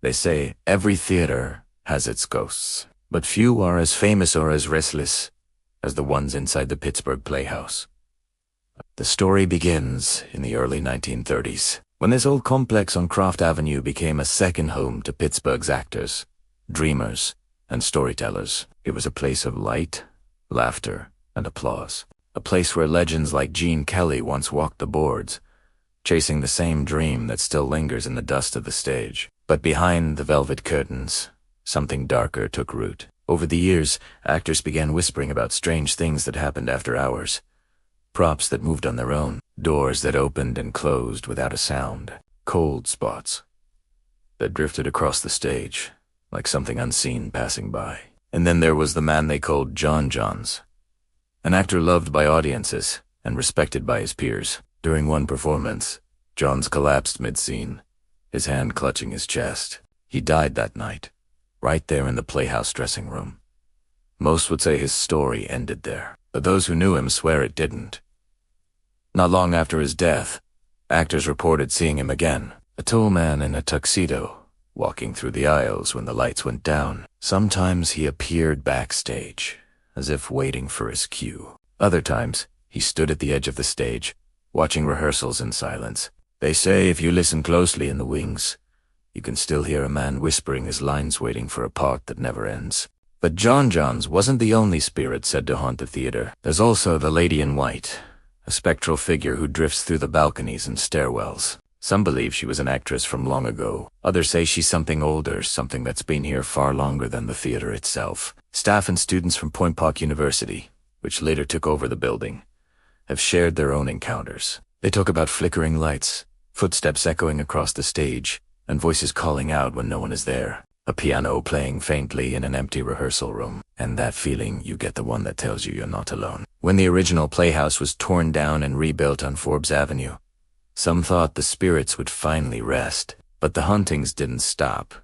They say every theater has its ghosts, but few are as famous or as restless as the ones inside the Pittsburgh Playhouse. The story begins in the early 1930s, when this old complex on Croft Avenue became a second home to Pittsburgh's actors, dreamers, and storytellers. It was a place of light, laughter, and applause. A place where legends like Gene Kelly once walked the boards, chasing the same dream that still lingers in the dust of the stage. But behind the velvet curtains, something darker took root. Over the years, actors began whispering about strange things that happened after hours. Props that moved on their own, doors that opened and closed without a sound, cold spots that drifted across the stage like something unseen passing by. And then there was the man they called John Johns, an actor loved by audiences and respected by his peers. During one performance, Johns collapsed mid-scene, his hand clutching his chest. He died that night, right there in the Playhouse dressing room. Most would say his story ended there, but those who knew him swear it didn't. Not long after his death, actors reported seeing him again, a tall man in a tuxedo, walking through the aisles when the lights went down. Sometimes he appeared backstage, as if waiting for his cue. Other times, he stood at the edge of the stage, watching rehearsals in silence. They say if you listen closely in the wings, you can still hear a man whispering his lines waiting for a part that never ends. But John Johns wasn't the only spirit said to haunt the theater. There's also the Lady in White, a spectral figure who drifts through the balconies and stairwells. Some believe she was an actress from long ago. Others say she's something older, something that's been here far longer than the theater itself. Staff and students from Point Park University, which later took over the building, have shared their own encounters. They talk about flickering lights, footsteps echoing across the stage, and voices calling out when no one is there. A piano playing faintly in an empty rehearsal room. And that feeling, you get the one that tells you you're not alone. When the original Playhouse was torn down and rebuilt on Forbes Avenue, some thought the spirits would finally rest. But the hauntings didn't stop.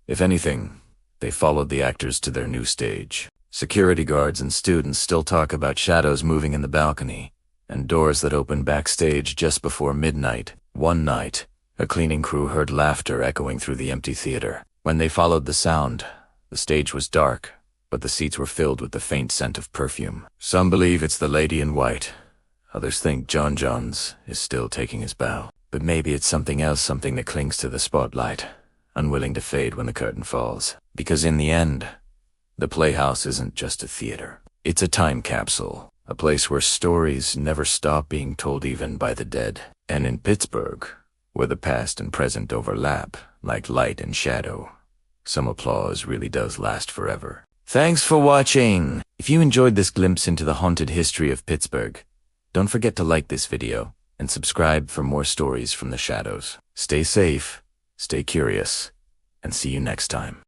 If anything, they followed the actors to their new stage. Security guards and students still talk about shadows moving in the balcony, and doors that opened backstage just before midnight. One night, a cleaning crew heard laughter echoing through the empty theater. When they followed the sound, the stage was dark, but the seats were filled with the faint scent of perfume. Some believe it's the Lady in White. Others think John Johns is still taking his bow. But maybe it's something else, something that clings to the spotlight, unwilling to fade when the curtain falls. Because in the end, the Playhouse isn't just a theater. It's a time capsule, a place where stories never stop being told even by the dead. And in Pittsburgh, where the past and present overlap, like light and shadow, some applause really does last forever. Thanks for watching! If you enjoyed this glimpse into the haunted history of Pittsburgh, don't forget to like this video and subscribe for more stories from the shadows. Stay safe, stay curious, and see you next time.